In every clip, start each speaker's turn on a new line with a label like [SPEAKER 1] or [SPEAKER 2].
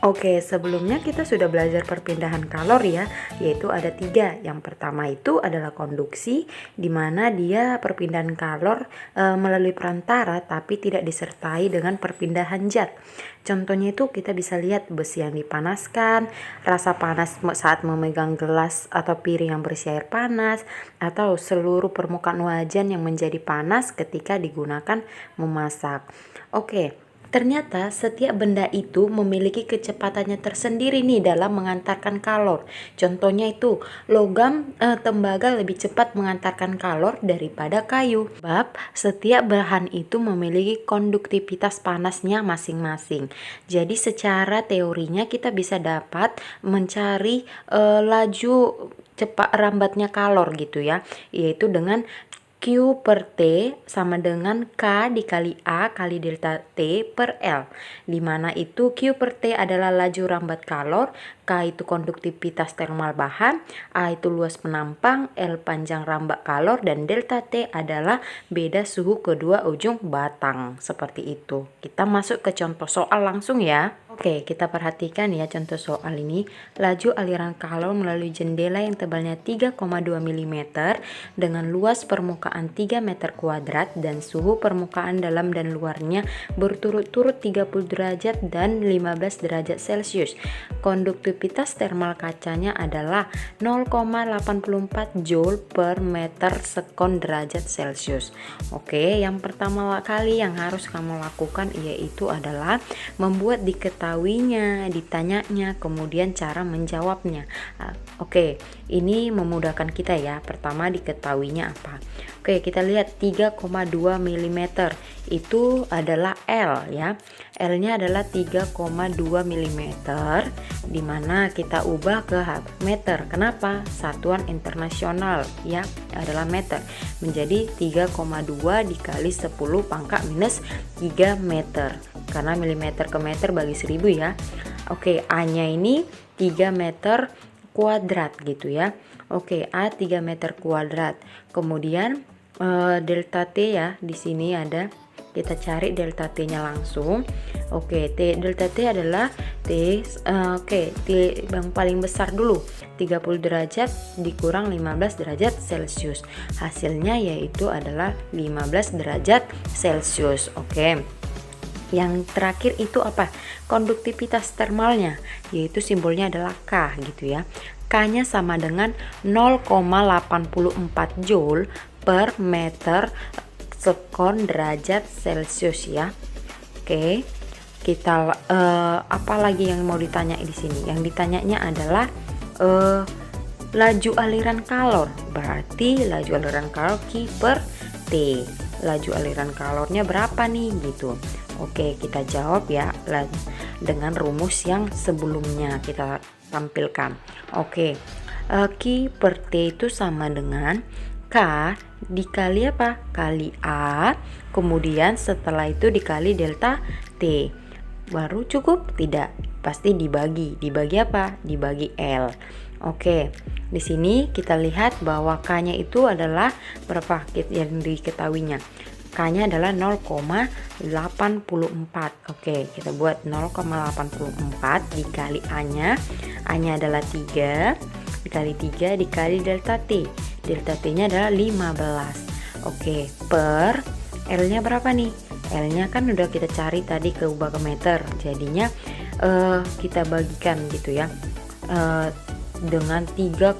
[SPEAKER 1] Oke, sebelumnya kita sudah belajar perpindahan kalor ya, yaitu ada 3. Yang pertama itu adalah konduksi, di mana dia perpindahan kalor melalui perantara tapi tidak disertai dengan perpindahan zat. Contohnya itu kita bisa lihat besi yang dipanaskan, rasa panas saat memegang gelas atau piring yang berisi air panas, atau seluruh permukaan wajan yang menjadi panas ketika digunakan memasak. Oke. Ternyata setiap benda itu memiliki kecepatannya tersendiri nih dalam mengantarkan kalor. Contohnya itu logam tembaga lebih cepat mengantarkan kalor daripada kayu. Sebab setiap bahan itu memiliki konduktivitas panasnya masing-masing. Jadi secara teorinya kita bisa dapat mencari laju cepat rambatnya kalor gitu ya, yaitu dengan Q per T sama dengan K dikali A kali delta T per L, dimana itu Q per T adalah laju rambat kalor, K itu konduktivitas termal bahan, A itu luas penampang, L panjang rambat kalor, dan delta T adalah beda suhu kedua ujung batang. Seperti itu. Kita masuk ke contoh soal langsung ya. Oke, kita perhatikan ya contoh soal ini. Laju aliran kalor melalui jendela yang tebalnya 3,2 mm dengan luas permukaan 3 meter kuadrat dan suhu permukaan dalam dan luarnya berturut-turut 30 derajat dan 15 derajat Celcius. Konduktivitas termal kacanya adalah 0,84 Joule per meter sekon derajat Celcius. Oke, yang pertama kali yang harus kamu lakukan yaitu adalah membuat diketahuinya, ditanyanya, kemudian cara menjawabnya. Oke, ini memudahkan kita ya. Pertama diketahuinya apa? Oke, kita lihat 3,2 mm itu adalah L ya. L-nya adalah 3,2 mm, dimana kita ubah ke meter. Kenapa? Satuan internasional ya adalah meter, menjadi 3,2 dikali 10 pangkat minus 3 meter, karena milimeter ke meter bagi 1000 ya. Oke, A-nya ini 3 meter kuadrat gitu ya. Oke, A 3 meter kuadrat. Kemudian delta T ya, di sini ada, kita cari delta T-nya langsung. Oke, delta T adalah T yang paling besar dulu, 30 derajat dikurang 15 derajat Celcius. Hasilnya yaitu adalah 15 derajat Celcius. Oke. Yang terakhir itu apa? Konduktivitas termalnya, yaitu simbolnya adalah K gitu ya. K-nya sama dengan 0,84 Joule per meter sekon derajat Celcius ya. Oke. Kita apa lagi yang mau ditanya di sini? Yang ditanyanya adalah laju aliran kalor. Berarti laju aliran kalor Q per T. Laju aliran kalornya berapa nih gitu. Oke, kita jawab ya dengan rumus yang sebelumnya kita tampilkan. Oke, Q per T itu sama dengan K dikali apa? Kali A, kemudian setelah itu dikali delta T. Baru cukup? Tidak, pasti dibagi. Dibagi apa? Dibagi L. Oke, di sini kita lihat bahwa K-nya itu adalah berapa yang diketahuinya. K-nya adalah 0,84. Oke, kita buat 0,84 dikali A-nya. A-nya adalah 3, dikali 3 dikali delta T. Delta T-nya adalah 15. Oke, per L-nya berapa nih? L-nya kan udah kita cari tadi ke ubah ke meter. Jadinya kita bagikan gitu ya. Dengan 3,2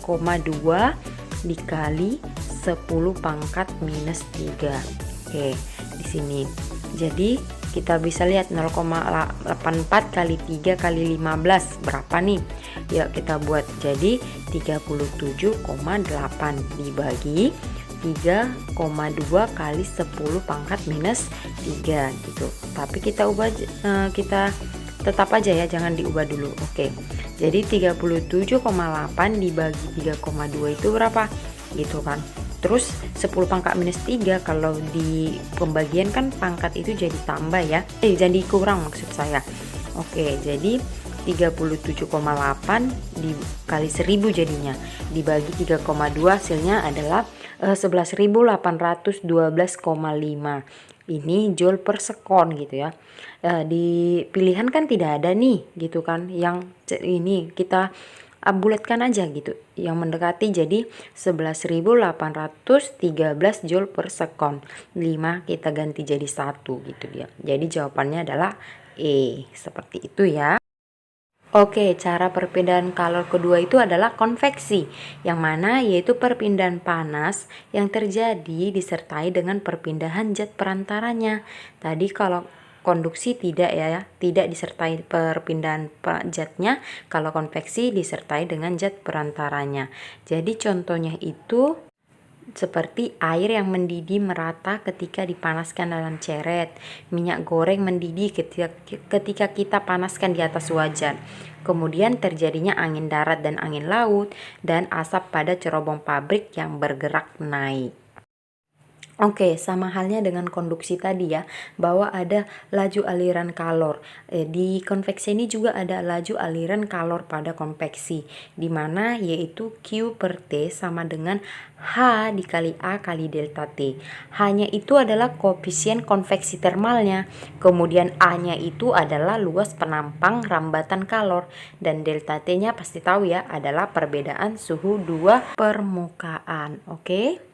[SPEAKER 1] dikali 10 pangkat minus 3. Oke, di sini. Jadi kita bisa lihat 0,84 kali 3 kali 15 berapa nih? Yuk kita buat. Jadi 37,8 dibagi 3,2 kali 10 pangkat minus 3 gitu. Tapi kita ubah, kita tetap aja ya, jangan diubah dulu. Oke. Jadi 37,8 dibagi 3,2 itu berapa? Gitu kan. Terus 10 pangkat minus 3, kalau di pembagian kan pangkat itu jadi tambah ya. Jadi kurang maksud saya. Oke, jadi 37,8 dikali 1000 jadinya. Dibagi 3,2 hasilnya adalah 11.812,5. ini joule per sekon gitu ya. Di pilihan kan tidak ada nih gitu kan, yang ini kita bulatkan aja gitu yang mendekati, jadi 11.813 joule per sekon. 5 kita ganti jadi 1 gitu dia. Jadi jawabannya adalah E, seperti itu ya. Oke, cara perpindahan kalor kedua itu adalah konveksi, yang mana yaitu perpindahan panas yang terjadi disertai dengan perpindahan zat perantaranya. Tadi kalau konduksi tidak ya, tidak disertai perpindahan zatnya, kalau konveksi disertai dengan zat perantaranya. Jadi contohnya itu seperti air yang mendidih merata ketika dipanaskan dalam ceret, minyak goreng mendidih ketika kita panaskan di atas wajan. Kemudian terjadinya angin darat dan angin laut, dan asap pada cerobong pabrik yang bergerak naik. Oke, sama halnya dengan konduksi tadi ya, bahwa ada laju aliran kalor. Di konveksi ini juga ada laju aliran kalor pada konveksi, di mana yaitu Q per T sama dengan H dikali A kali delta T. H-nya itu adalah koefisien konveksi termalnya, kemudian A-nya itu adalah luas penampang rambatan kalor, dan delta T-nya pasti tahu ya, adalah perbedaan suhu dua permukaan. Oke?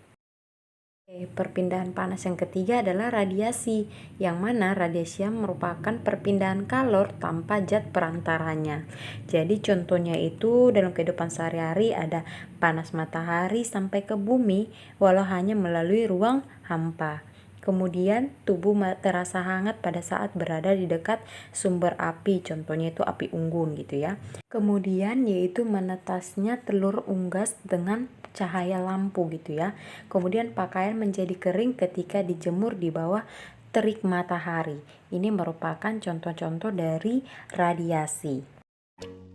[SPEAKER 1] Perpindahan panas yang ketiga adalah radiasi, yang mana radiasi merupakan perpindahan kalor tanpa zat perantaranya. Jadi contohnya itu dalam kehidupan sehari-hari ada panas matahari sampai ke bumi walau hanya melalui ruang hampa. Kemudian tubuh terasa hangat pada saat berada di dekat sumber api, contohnya itu api unggun gitu ya. Kemudian yaitu menetasnya telur unggas dengan cahaya lampu gitu ya. Kemudian pakaian menjadi kering ketika dijemur di bawah terik matahari. Ini merupakan contoh-contoh dari radiasi.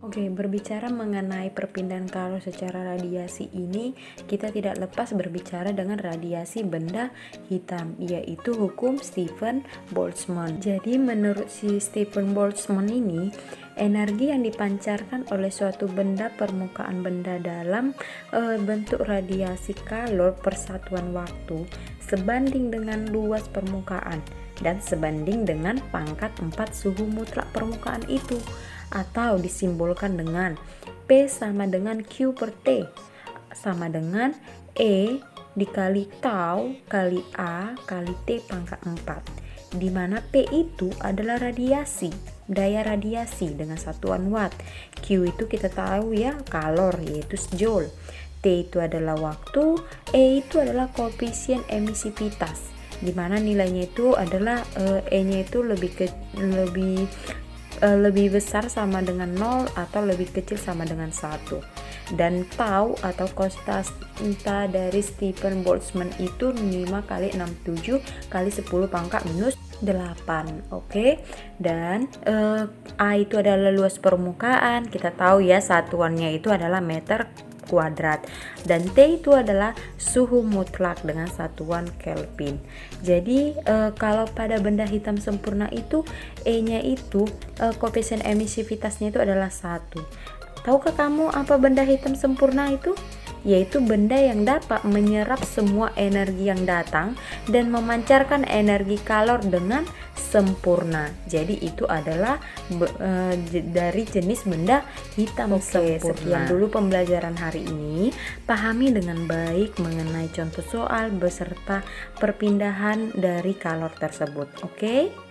[SPEAKER 1] Oke, berbicara mengenai perpindahan kalor secara radiasi ini, kita tidak lepas berbicara dengan radiasi benda hitam, yaitu hukum Stephen Boltzmann. Jadi menurut si Stephen Boltzmann ini, energi yang dipancarkan oleh suatu benda permukaan benda dalam bentuk radiasi kalor per satuan waktu sebanding dengan luas permukaan dan sebanding dengan pangkat 4 suhu mutlak permukaan itu, atau disimbolkan dengan P sama dengan Q per T sama dengan E dikali tau kali A kali T pangkat 4, di mana P itu adalah radiasi, daya radiasi dengan satuan watt. Q itu kita tahu ya, kalor yaitu joule. T itu adalah waktu, E itu adalah koefisien emisivitas, di mana nilainya itu adalah E-nya itu lebih besar sama dengan 0 atau lebih kecil sama dengan 1. Dan tau atau konstanta dari Stephen Boltzmann itu 5 kali 67 kali 10 pangkat minus 8. Oke. Dan A itu adalah luas permukaan, kita tahu ya satuannya itu adalah meter kuadrat, dan T itu adalah suhu mutlak dengan satuan Kelvin. Jadi kalau pada benda hitam sempurna itu E-nya itu koefisien emisivitasnya itu adalah 1. Tahukah kamu apa benda hitam sempurna itu? Yaitu benda yang dapat menyerap semua energi yang datang dan memancarkan energi kalor dengan sempurna. Jadi itu adalah dari jenis benda hitam sempurna. Sekian dulu pembelajaran hari ini. Pahami dengan baik mengenai contoh soal beserta perpindahan dari kalor tersebut. Oke?